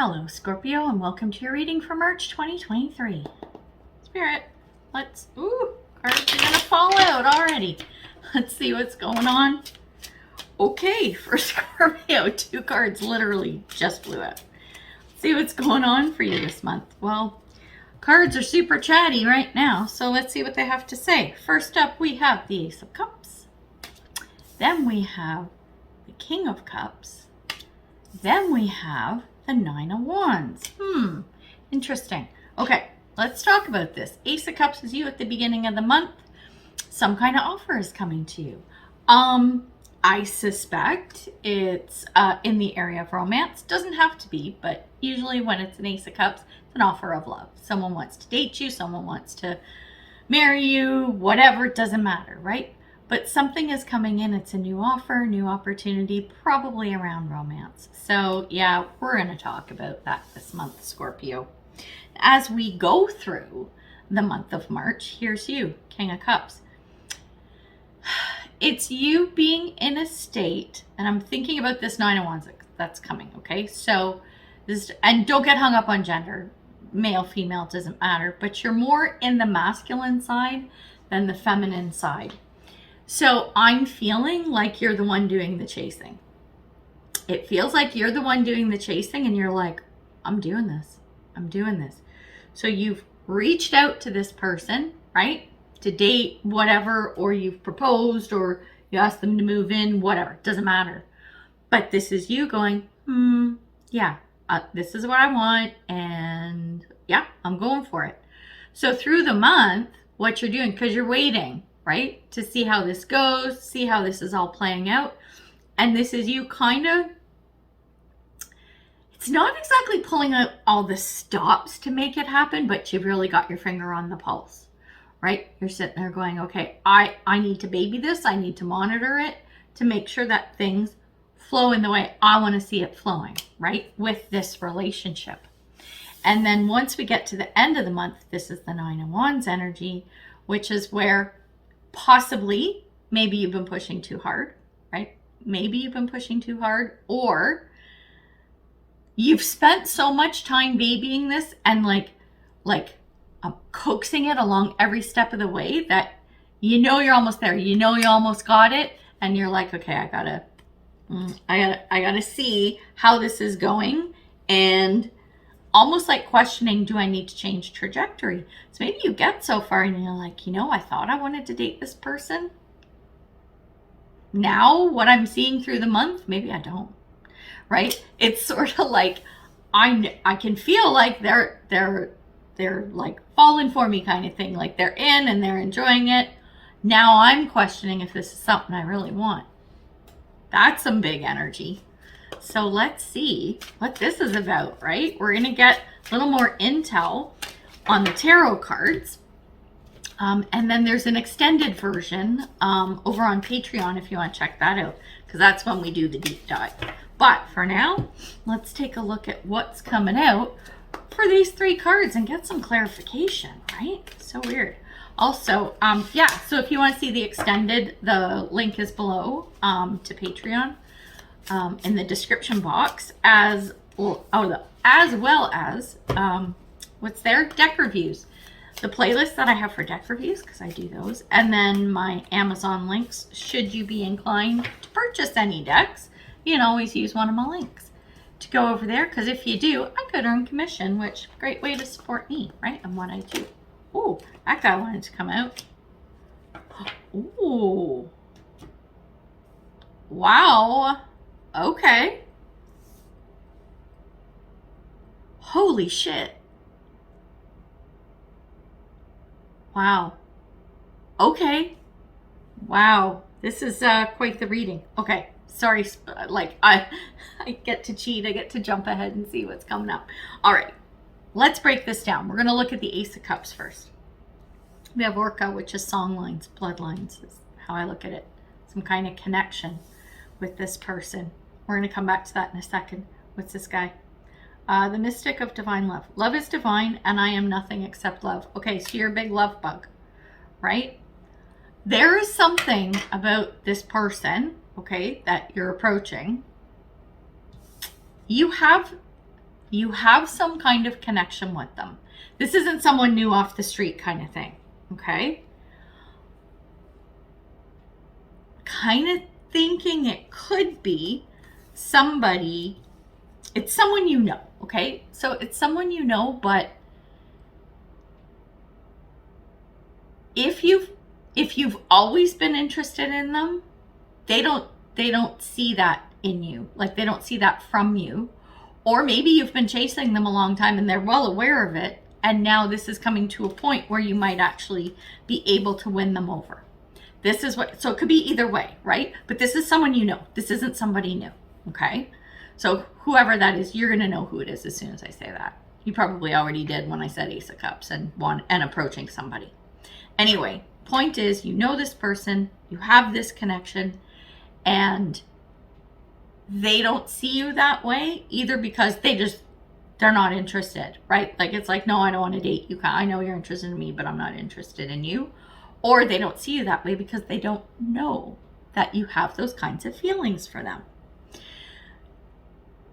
Hello, Scorpio, and welcome to your reading for March 2023. Spirit, cards are gonna fall out already. Let's see what's going on. Okay, for Scorpio, 2 cards literally just flew out. Let's see what's going on for you this month. Well, cards are super chatty right now, so let's see what they have to say. First up, we have the Ace of Cups. Then we have the King of Cups. Then we have the Nine of Wands. Interesting. Okay, let's talk about this. Ace of Cups is you at the beginning of the month. Some kind of offer is coming to you. I suspect it's in the area of romance. Doesn't have to be, but usually when it's an Ace of Cups, it's an offer of love. Someone wants to date you, someone wants to marry you, whatever, it doesn't matter, right? But something is coming in. It's a new offer, new opportunity, probably around romance. So yeah, we're going to talk about that this month, Scorpio. As we go through the month of March, here's you, King of Cups. It's you being in a state, and I'm thinking about this Nine of Wands that's coming, okay? So this, and don't get hung up on gender. Male, female, doesn't matter. But you're more in the masculine side than the feminine side. So I'm feeling like you're the one doing the chasing. It feels like you're the one doing the chasing and you're like, I'm doing this. I'm doing this. So you've reached out to this person, right? To date, whatever, or you've proposed or you asked them to move in, whatever. Doesn't matter. But this is you going, yeah, this is what I want. And yeah, I'm going for it. So through the month, what you're doing, because you're waiting, right? To see how this goes, see how this is all playing out. And this is you kind of, it's not exactly pulling out all the stops to make it happen, but you've really got your finger on the pulse, right? You're sitting there going, okay, I need to baby this. I need to monitor it to make sure that things flow in the way I want to see it flowing, right? With this relationship. And then once we get to the end of the month, this is the Nine of Wands energy, which is where possibly, maybe you've been pushing too hard, right? Maybe you've been pushing too hard, or you've spent so much time babying this and like coaxing it along every step of the way that you know you're almost there. You know you almost got it, and you're like, okay, I gotta see how this is going, and almost like questioning, do I need to change trajectory? So maybe you get so far and you're like, you know, I thought I wanted to date this person. Now what I'm seeing through the month, maybe I don't, right? It's sort of like, I can feel like they're like falling for me kind of thing. Like they're in and they're enjoying it. Now I'm questioning if this is something I really want. That's some big energy. So let's see what this is about, right? We're going to get a little more intel on the tarot cards. And then there's an extended version over on Patreon if you want to check that out, because that's when we do the deep dive. But for now, let's take a look at what's coming out for these 3 cards and get some clarification, right? So weird. Also, yeah, so if you want to see the extended, the link is below to Patreon. In the description box, as well as what's there, deck reviews, the playlist that I have for deck reviews, because I do those, and then my Amazon links should you be inclined to purchase any decks. You can always use one of my links to go over there, because if you do, I could earn commission, which great way to support me, right, and what I do. Oh, that guy wanted to come out. Ooh, wow. Okay. Holy shit. Wow. Okay. Wow. This is quite the reading. Okay. Sorry. Like I get to cheat. I get to jump ahead and see what's coming up. All right. Let's break this down. We're going to look at the Ace of Cups first. We have Orca, which is songlines, bloodlines is how I look at it. Some kind of connection with this person. We're going to come back to that in a second. What's this guy? The Mystic of Divine Love. Love is divine, and I am nothing except love. Okay, so you're a big love bug, right? There is something about this person, okay, that you're approaching. You have You have some kind of connection with them. This isn't someone new off the street kind of thing, okay? Kind of thinking it could be somebody, it's someone you know, okay? So it's someone you know, but if you've always been interested in them, they don't see that in you. Like, they don't see that from you. Or maybe you've been chasing them a long time and they're well aware of it, and now this is coming to a point where you might actually be able to win them over. This is what, so it could be either way, right? But this is someone you know. This isn't somebody new, okay? So whoever that is, you're going to know who it is as soon as I say that. You probably already did when I said Ace of Cups and approaching somebody. Anyway, point is, you know this person, you have this connection, and they don't see you that way either, because they're not interested, right? Like, it's like, no, I don't want to date you. I know you're interested in me, but I'm not interested in you. Or they don't see you that way because they don't know that you have those kinds of feelings for them.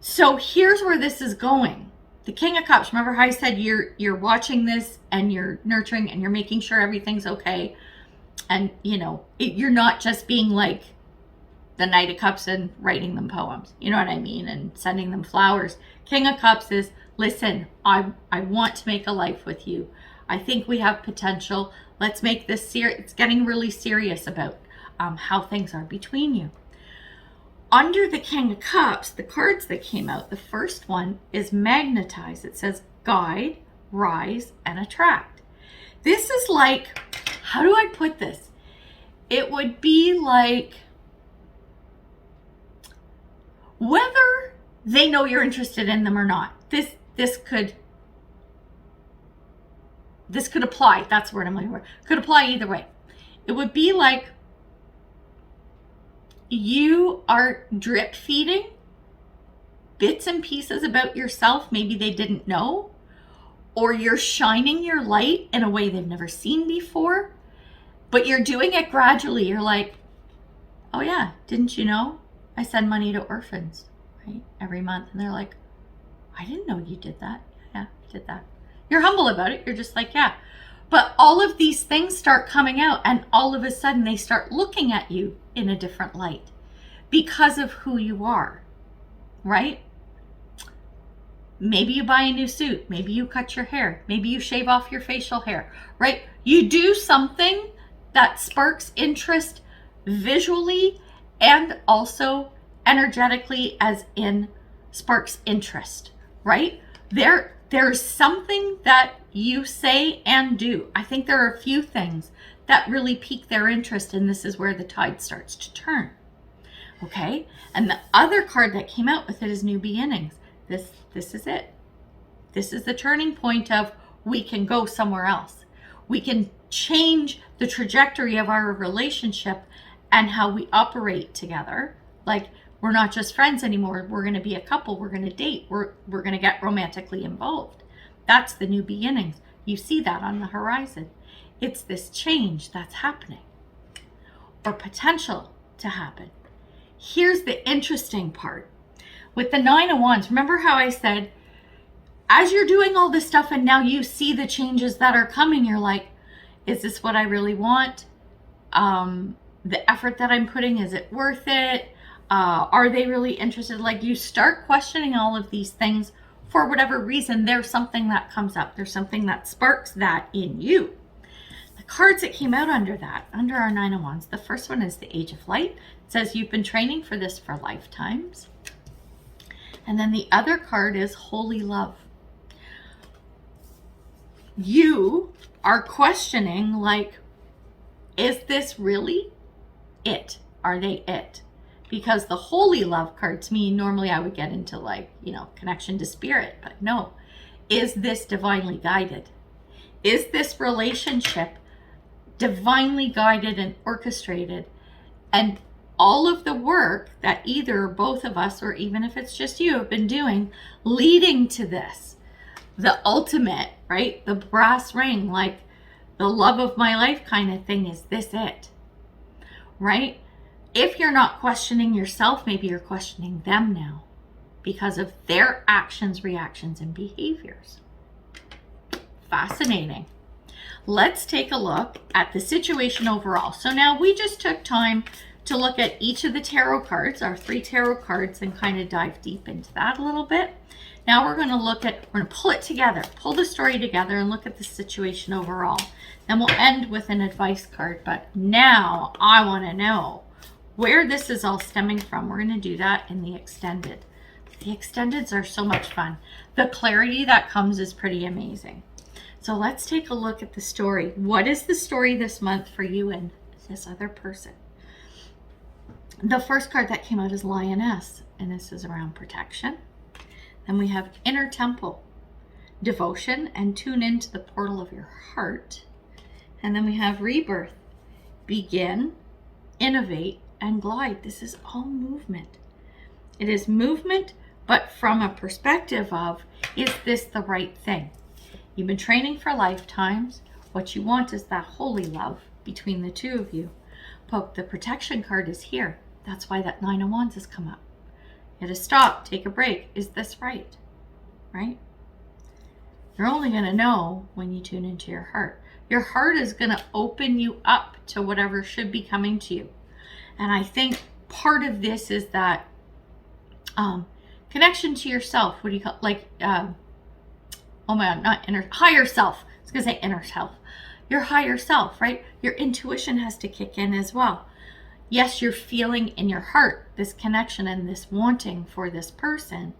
So here's where this is going. The King of Cups, remember how I said you're watching this and you're nurturing and you're making sure everything's okay. And, you know, you're not just being like the Knight of Cups and writing them poems. You know what I mean? And sending them flowers. King of Cups is, listen, I want to make a life with you. I think we have potential. Let's make this serious. It's getting really serious about how things are between you. Under the King of Cups, the cards that came out, the first one is Magnetize. It says guide, rise, and attract. This is like, how do I put this? It would be like, whether they know you're interested in them or not, this could apply. That's the word I'm looking for. Could apply either way. It would be like you are drip feeding bits and pieces about yourself maybe they didn't know, or you're shining your light in a way they've never seen before, but you're doing it gradually. You're like, oh yeah, didn't you know I send money to orphans, right, every month? And they're like, I didn't know you did that. Yeah, I did that. You're humble about it. You're just like, yeah. But all of these things start coming out, and all of a sudden they start looking at you in a different light because of who you are, right? Maybe you buy a new suit. Maybe you cut your hair. Maybe you shave off your facial hair, right? You do something that sparks interest visually and also energetically, as in sparks interest, right? There's something that you say and do. I think there are a few things that really pique their interest, and this is where the tide starts to turn. Okay? And the other card that came out with it is New Beginnings. This is it. This is the turning point of, we can go somewhere else. We can change the trajectory of our relationship and how we operate together. Like, we're not just friends anymore. We're going to be a couple. We're going to date. We're going to get romantically involved. That's the new beginnings. You see that on the horizon. It's this change that's happening, or potential to happen. Here's the interesting part. With the Nine of Wands, remember how I said, as you're doing all this stuff and now you see the changes that are coming, you're like, is this what I really want? The effort that I'm putting, is it worth it? Are they really interested? Like, you start questioning all of these things for whatever reason. There's something that comes up. There's something that sparks that in you. The cards that came out under that, under our Nine of Wands, the first one is the Age of Light. It says you've been training for this for lifetimes. And then the other card is Holy Love. You are questioning, like, is this really it? Are they it? Because the Holy Love card, to me, normally I would get into, like, you know, connection to spirit, but no. Is this divinely guided? Is this relationship divinely guided and orchestrated? And all of the work that either both of us, or even if it's just you, have been doing, leading to this, the ultimate, right? The brass ring, like the love of my life kind of thing. Is this it? Right? If you're not questioning yourself, maybe you're questioning them now. because of their actions, reactions, and behaviors. Fascinating. Let's take a look at the situation overall. So now we just took time to look at each of the tarot cards, our 3 tarot cards, and kind of dive deep into that a little bit. Now we're going to pull it together, pull the story together and look at the situation overall. Then we'll end with an advice card. But now I want to know where this is all stemming from. We're going to do that in the extended. The extendeds are so much fun. The clarity that comes is pretty amazing. So let's take a look at the story. What is the story this month for you and this other person? The first card that came out is Lioness, and this is around protection. Then we have Inner Temple, devotion, and tune into the portal of your heart. And then we have Rebirth, begin, innovate, and glide. This is all movement. It is movement, but from a perspective of, is this the right thing? You've been training for lifetimes. What you want is that holy love between the two of you. But the protection card is here. That's why that 9 of Wands has come up. You had to stop, take a break. Is this right? Right? You're only going to know when you tune into your heart. Your heart is going to open you up to whatever should be coming to you. And I think part of this is that connection to yourself. What do you call it? Like, oh my God, not inner, higher self. I was going to say inner self. Your higher self, right? Your intuition has to kick in as well. Yes, you're feeling in your heart this connection and this wanting for this person,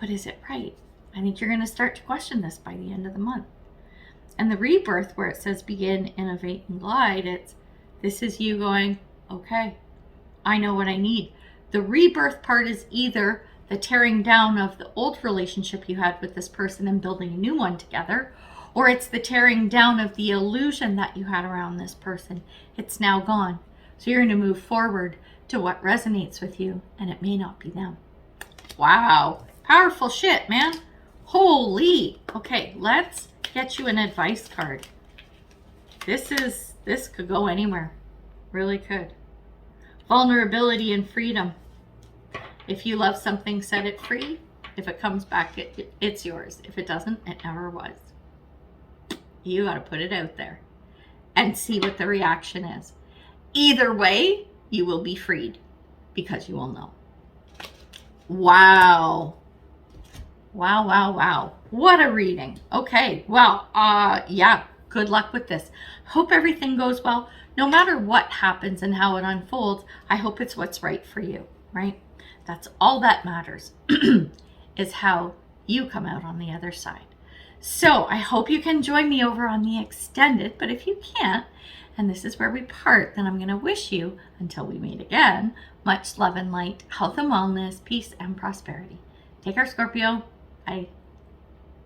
but is it right? I think you're going to start to question this by the end of the month. And the rebirth, where it says begin, innovate, and glide, this is you going, okay, I know what I need. The rebirth part is either the tearing down of the old relationship you had with this person and building a new one together, or it's the tearing down of the illusion that you had around this person. It's now gone. So you're going to move forward to what resonates with you, and it may not be them. Wow. Powerful shit, man. Holy. Okay, let's get you an advice card. This could go anywhere. Really could. Vulnerability and freedom. If you love something, set it free. If it comes back, it's yours. If it doesn't, it never was. You got to put it out there and see what the reaction is. Either way, you will be freed because you will know. Wow. Wow, wow, wow. What a reading. Okay, well, yeah, good luck with this. Hope everything goes well. No matter what happens and how it unfolds, I hope it's what's right for you, right? That's all that matters, is how you come out on the other side. So I hope you can join me over on the extended, but if you can't, and this is where we part, then I'm going to wish you, until we meet again, much love and light, health and wellness, peace and prosperity. Take care, Scorpio. Bye.